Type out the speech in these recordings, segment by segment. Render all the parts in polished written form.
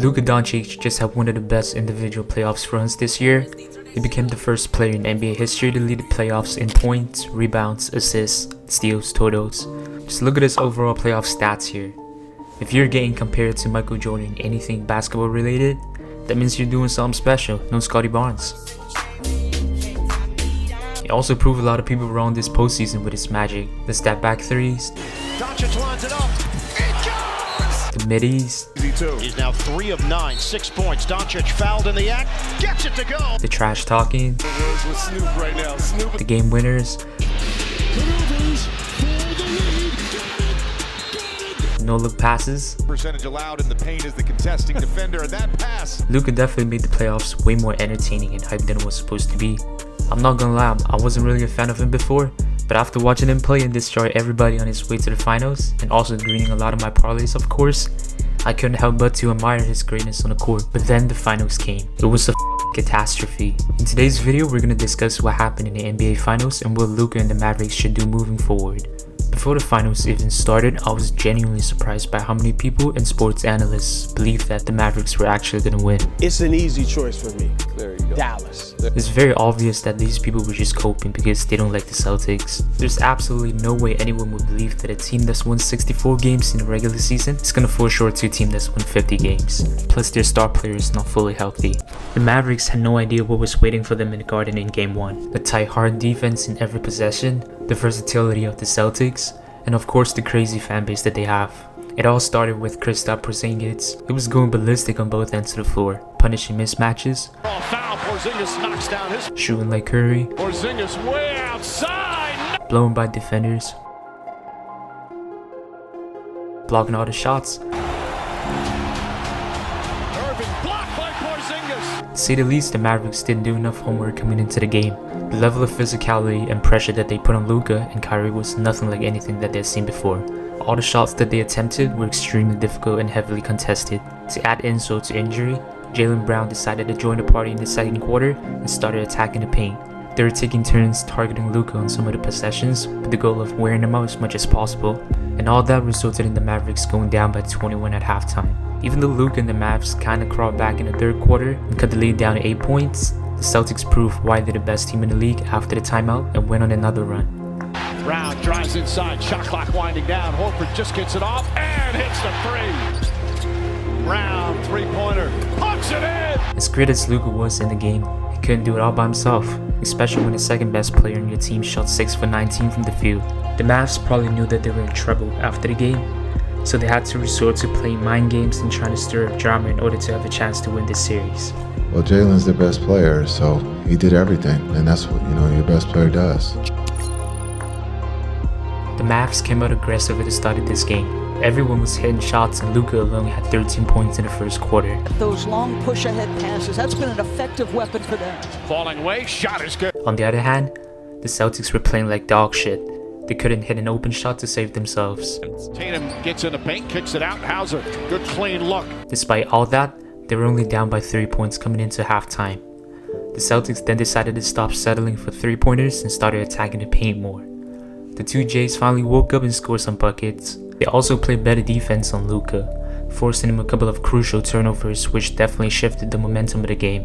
Luka Doncic just had one of the best individual playoffs runs this year. He became the first player in NBA history to lead the playoffs in points, rebounds, assists, steals, totals. Just look at his overall playoff stats here. If you're getting compared to Michael Jordan in anything basketball related, that means you're doing something special, no Scotty Barnes. He also proved a lot of people wrong this postseason with his magic. The step back threes, Doncic lines it up. It goes! the middies, He's now 3 of 9, 6 points. Doncic fouled in the act, gets it to go. the trash talking, the game winners, no look passes. Percentage allowed in the paint as the contesting defender, and that pass. Luka definitely made the playoffs way more entertaining and hyped than it was supposed to be. I'm not gonna lie, I wasn't really a fan of him before, but after watching him play and destroy everybody on his way to the finals, and also greening a lot of my parlays of course, I couldn't help but to admire his greatness on the court. But then the finals came. It was a catastrophe. In today's video, we're gonna discuss what happened in the NBA finals and what Luka and the Mavericks should do moving forward. Before the finals even started, I was genuinely surprised by how many people and sports analysts believed that the Mavericks were actually going to win. It's an easy choice for me. There you go. Dallas. It's very obvious that these people were just coping because they don't like the Celtics. There's absolutely no way anyone would believe that a team that's won 64 games in the regular season is going to fall short to a team that's won 50 games. Plus their star player is not fully healthy. The Mavericks had no idea what was waiting for them in the Garden in Game 1. The tight hard defense in every possession, the versatility of the Celtics, and of course the crazy fanbase that they have. It all started with Kristaps Porzingis. He was going ballistic on both ends of the floor, punishing mismatches, Foul, Porzingis knocks down his. shooting like Curry, Porzingis way outside. blowing by defenders, blocking all the shots. Irving blocked by Porzingis. To say the least, the Mavericks didn't do enough homework coming into the game. The level of physicality and pressure that they put on Luka and Kyrie was nothing like anything that they'd seen before. All the shots that they attempted were extremely difficult and heavily contested. To add insult to injury, Jaylen Brown decided to join the party in the second quarter and started attacking the paint. They were taking turns targeting Luka on some of the possessions with the goal of wearing him out as much as possible, and all that resulted in the Mavericks going down by 21 at halftime. Even though Luka and the Mavs kinda crawled back in the third quarter and cut the lead down to 8 points, the Celtics proved why they're the best team in the league after the timeout and went on another run. Brown drives inside, shot clock winding down. Horford just gets it off and hits the three. Brown, three-pointer, punks it in. As great as Luka was in the game, he couldn't do it all by himself, especially when the second best player in your team shot 6 for 19 from the field. The Mavs probably knew that they were in trouble after the game, so they had to resort to playing mind games and trying to stir up drama in order to have a chance to win this series. Well, Jalen's their best player, so he did everything, and that's what, your best player does. The Mavs came out aggressive at the start of this game. Everyone was hitting shots and Luka alone had 13 points in the first quarter. Those long push-ahead passes, that's been an effective weapon for them. Falling away, shot is good. On the other hand, the Celtics were playing like dog shit. They couldn't hit an open shot to save themselves. Tatum gets in the paint, kicks it out. Hauser, good clean look. Despite all that, they were only down by 3 points coming into halftime. The Celtics then decided to stop settling for three-pointers and started attacking the paint more. The two Jays finally woke up and scored some buckets. They also played better defense on Luka, forcing him a couple of crucial turnovers which definitely shifted the momentum of the game.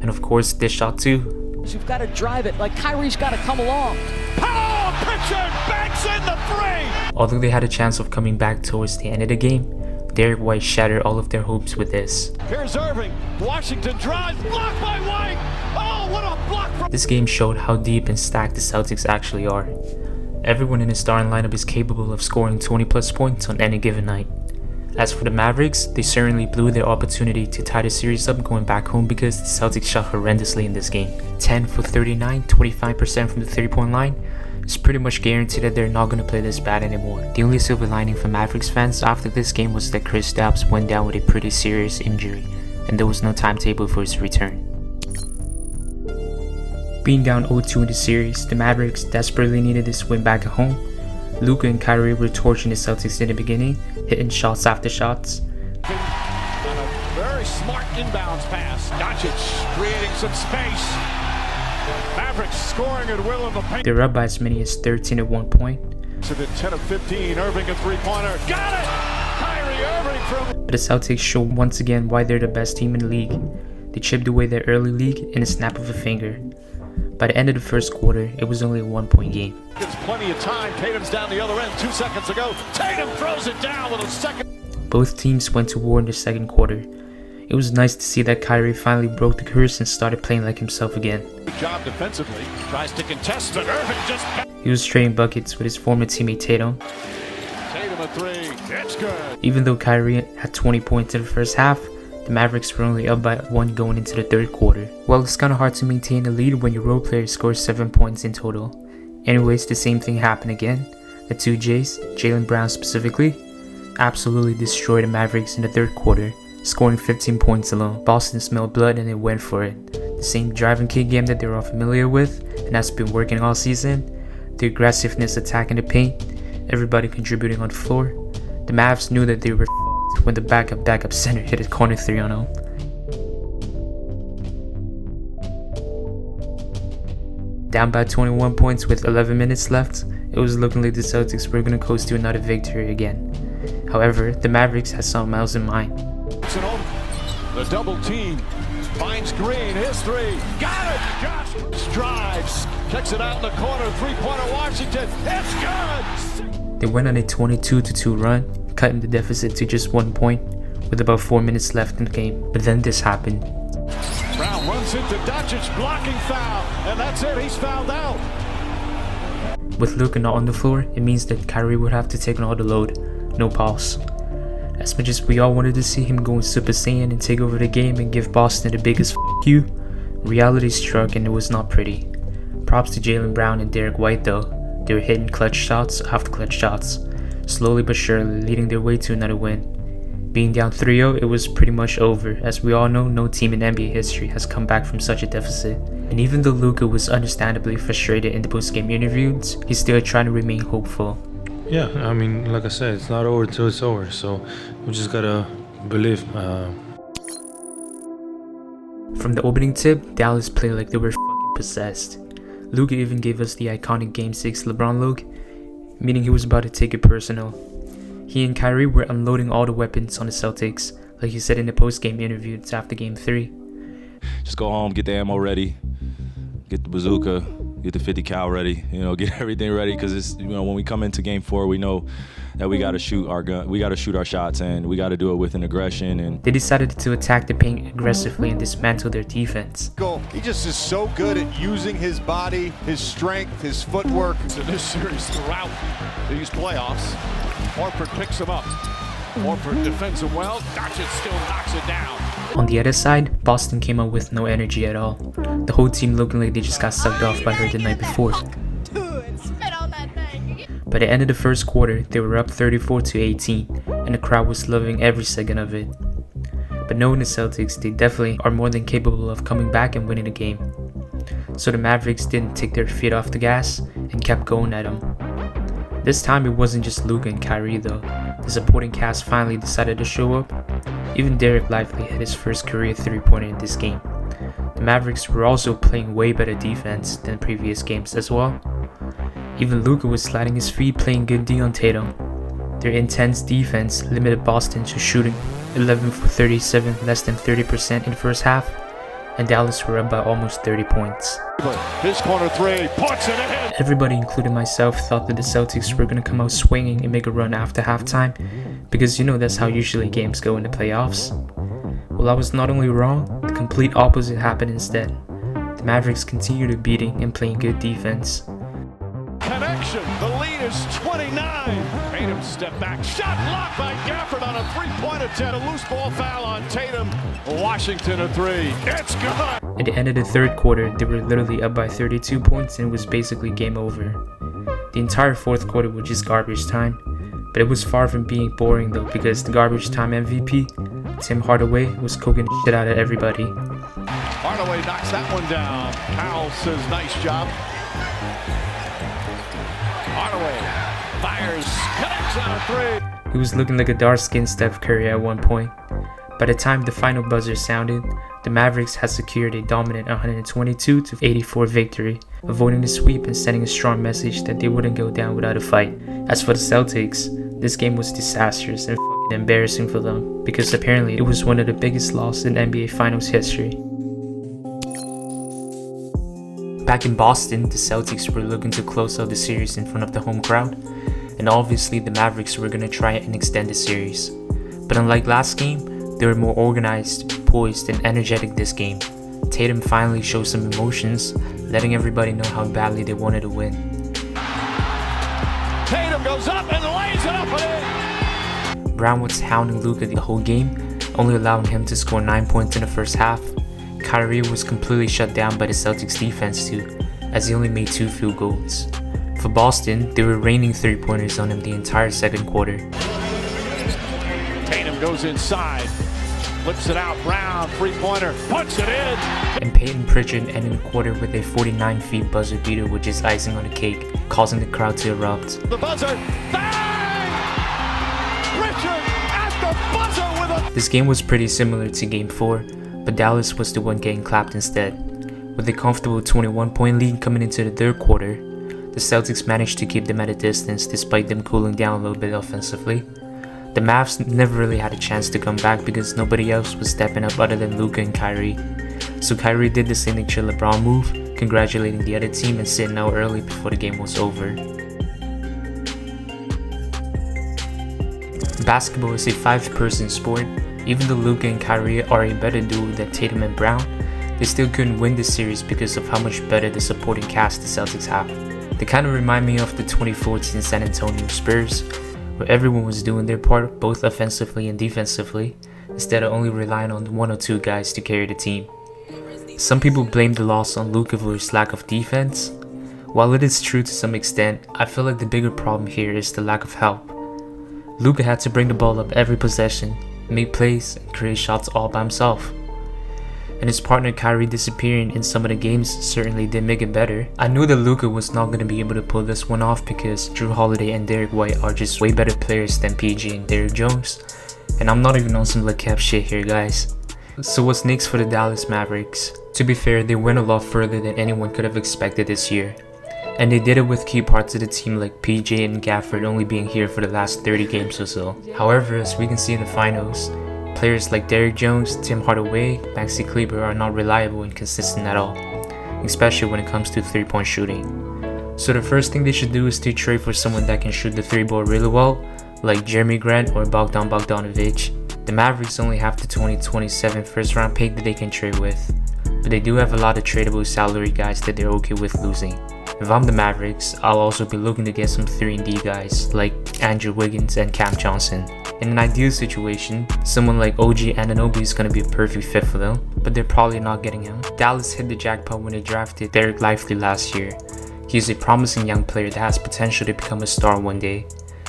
And of course, this shot too. You've got to drive it, like Kyrie's got to come along. Oh, Pritchard banks in the three. Although they had a chance of coming back towards the end of the game, Derek White shattered all of their hopes with this. Here's Irving. Washington drives, blocked by White. Oh, what a block from. This game showed how deep and stacked the Celtics actually are. Everyone in the starting lineup is capable of scoring 20 plus points on any given night. As for the Mavericks, they certainly blew their opportunity to tie the series up going back home because the Celtics shot horrendously in this game. 10 for 39, 25% from the 3-point line. It's pretty much guaranteed that they're not going to play this bad anymore. The only silver lining for Mavericks fans after this game was that Kristaps went down with a pretty serious injury, and there was no timetable for his return. Being down 0-2 in the series, the Mavericks desperately needed this win back at home. Luka and Kyrie were torching the Celtics in the beginning, hitting shots after shots. On a very smart inbounds pass. Doncic creating some space. Mavericks scoring at will in the paint. They were up by as many as 13 at one point. So the 10 of 15. Irving a three-pointer. Got it! Kyrie Irving from. But the Celtics show once again why they're the best team in the league. They chipped away their early lead in a snap of a finger. By the end of the first quarter, it was only a 1-point game. There's plenty of time. Tatum's down the other end. 2 seconds to go. Tatum throws it down with a second. Both teams went to war in the second quarter. It was nice to see that Kyrie finally broke the curse and started playing like himself again. Good job defensively. Tries to contest it. Irving just. He was trading buckets with his former teammate Tatum. Tatum a three. It's good. Even though Kyrie had 20 points in the first half, the Mavericks were only up by 1 going into the third quarter. Well, it's kinda hard to maintain a lead when your role player scores 7 points in total. Anyways, the same thing happened again. The two Jays, Jaylen Brown specifically, absolutely destroyed the Mavericks in the third quarter, scoring 15 points alone. Boston smelled blood and they went for it. The same drive and kick game that they're all familiar with and that's been working all season. The aggressiveness attacking the paint, everybody contributing on the floor. The Mavs knew that they were f***ed when the backup center hit a corner 3-on-0. Down by 21 points with 11 minutes left, it was looking like the Celtics were going to coast to another victory again. However, the Mavericks had something else in mind. The double team finds Green, his three, got it! Josh drives, kicks it out in the corner, three-pointer Washington, it's good! They went on a 22-2 run, cutting the deficit to just 1 point, with about 4 minutes left in the game. But then this happened. Brown runs into Doncic, blocking foul, and that's it, he's fouled out. With Luka not on the floor, it means that Kyrie would have to take on all the load, no pause. As much as we all wanted to see him go in Super Saiyan and take over the game and give Boston the biggest f*** you, reality struck and it was not pretty. Props to Jaylen Brown and Derek White though, they were hitting clutch shots after clutch shots, slowly but surely leading their way to another win. Being down 3-0, it was pretty much over. As we all know, no team in NBA history has come back from such a deficit. And even though Luka was understandably frustrated in the post-game interviews, he still tried to remain hopeful. Yeah, I mean, like I said, it's not over till it's over, so we just gotta believe. From the opening tip, Dallas played like they were fucking possessed. Luka even gave us the iconic Game 6 LeBron look, meaning he was about to take it personal. He and Kyrie were unloading all the weapons on the Celtics, like he said in the post-game interviews after Game 3. Just go home, get the ammo ready, get the bazooka, get the 50 cal ready, get everything ready, because it's, when we come into Game 4, we know that we got to shoot our gun, we got to shoot our shots, and we got to do it with an aggression. And they decided to attack the paint aggressively and dismantle their defense. He just is so good at using his body, his strength, his footwork. In this series throughout these playoffs, Horford picks him up. Horford defends him well. Doncic still knocks it down. On the other side, Boston came out with no energy at all. The whole team looking like they just got sucked off by her the night before. By the end of the first quarter, they were up 34-18, and the crowd was loving every second of it. But knowing the Celtics, they definitely are more than capable of coming back and winning the game. So the Mavericks didn't take their feet off the gas and kept going at them. This time it wasn't just Luka and Kyrie though. The supporting cast finally decided to show up. Even Derek Lively had his first career three-pointer in this game. The Mavericks were also playing way better defense than previous games as well. Even Luka was sliding his feet playing good D on Tatum. Their intense defense limited Boston to shooting 11 for 37, less than 30% in the first half, and Dallas were up by almost 30 points. His corner three, puts it in. Everybody, including myself, thought that the Celtics were going to come out swinging and make a run after halftime, because that's how usually games go in the playoffs. Well, I was not only wrong, the complete opposite happened instead. The Mavericks continued beating and playing good defense. Connection, the lead is 29. Tatum step back, shot blocked by Gafford on a three-point attempt. A loose ball foul on Tatum. Washington a three, it's good. At the end of the third quarter, they were literally up by 32 points and it was basically game over. The entire fourth quarter was just garbage time, but it was far from being boring though, because the garbage time MVP, Tim Hardaway, was cooking the shit out of everybody. Hardaway knocks that one down. Powell says nice job. Hardaway fires, connects on a three. He was looking like a dark-skinned Steph Curry at one point. By the time the final buzzer sounded, the Mavericks had secured a dominant 122-84 victory, avoiding the sweep and sending a strong message that they wouldn't go down without a fight. As for the Celtics, this game was disastrous and embarrassing for them because apparently it was one of the biggest losses in NBA Finals history. Back in Boston, the Celtics were looking to close out the series in front of the home crowd, and obviously the Mavericks were going to try and extend the series. But unlike last game, they were more organized, poised, and energetic this game. Tatum finally showed some emotions, letting everybody know how badly they wanted to win. Tatum goes up and lays it up and in. Brown was hounding Luka the whole game, only allowing him to score 9 points in the first half. Kyrie was completely shut down by the Celtics defense too, as he only made 2 field goals. For Boston, they were raining 3-pointers on him the entire second quarter. Tatum goes inside, flips it out, Brown, 3-pointer, puts it in. And Peyton Pritchard ended the quarter with a 49-feet buzzer beater, which is icing on the cake, causing the crowd to erupt. The buzzer, bang! Pritchard at the buzzer with a... This game was pretty similar to Game 4, but Dallas was the one getting clapped instead. With a comfortable 21-point lead coming into the third quarter, the Celtics managed to keep them at a distance despite them cooling down a little bit offensively. The Mavs never really had a chance to come back because nobody else was stepping up other than Luka and Kyrie. So Kyrie did the signature LeBron move, congratulating the other team and sitting out early before the game was over. Basketball is a 5-person sport. Even though Luka and Kyrie are a better duo than Tatum and Brown, they still couldn't win this series because of how much better the supporting cast the Celtics have. They kind of remind me of the 2014 San Antonio Spurs, where everyone was doing their part both offensively and defensively, instead of only relying on 1 or 2 guys to carry the team. Some people blame the loss on Luka for his lack of defense. While it is true to some extent, I feel like the bigger problem here is the lack of help. Luka had to bring the ball up every possession, make plays, and create shots all by himself. And his partner Kyrie disappearing in some of the games certainly did make it better. I knew that Luka was not going to be able to pull this one off because Jrue Holiday and Derek White are just way better players than PG and Derrick Jones. And I'm not even on some LeCap shit here, guys. So what's next for the Dallas Mavericks? To be fair, they went a lot further than anyone could have expected this year. And they did it with key parts of the team like PJ and Gafford only being here for the last 30 games or so. However, as we can see in the finals, players like Derrick Jones, Tim Hardaway, Maxi Kleber are not reliable and consistent at all, especially when it comes to 3-point shooting. So the first thing they should do is to trade for someone that can shoot the 3-ball really well, like Jeremy Grant or Bogdan Bogdanovic. The Mavericks only have the 2027 first-round pick that they can trade with, but they do have a lot of tradable salary guys that they're okay with losing. If I'm the Mavericks, I'll also be looking to get some 3-and-D guys like Andrew Wiggins and Cam Johnson. In an ideal situation, someone like OG Anunoby is going to be a perfect fit for them, but they're probably not getting him. Dallas hit the jackpot when they drafted Derek Lively last year. He is a promising young player that has potential to become a star one day.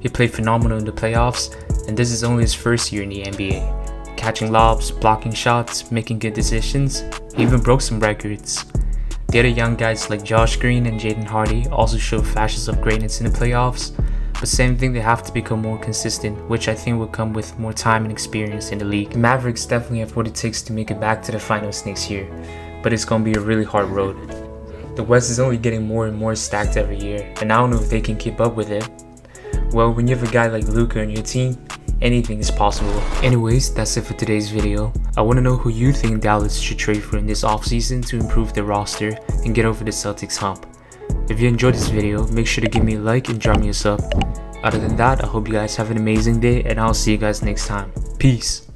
He played phenomenal in the playoffs, and this is only his first year in the NBA. Catching lobs, blocking shots, making good decisions, he even broke some records. The other young guys like Josh Green and Jaden Hardy also show flashes of greatness in the playoffs, but same thing, they have to become more consistent, which I think will come with more time and experience in the league. The Mavericks definitely have what it takes to make it back to the finals next year, but it's gonna be a really hard road. The West is only getting more and more stacked every year, and I don't know if they can keep up with it. Well, when you have a guy like Luka on your team, anything is possible. Anyways, that's it for today's video. I want to know who you think Dallas should trade for in this offseason to improve their roster and get over the Celtics hump. If you enjoyed this video, make sure to give me a like and drop me a sub. Other than that, I hope you guys have an amazing day and I'll see you guys next time. Peace.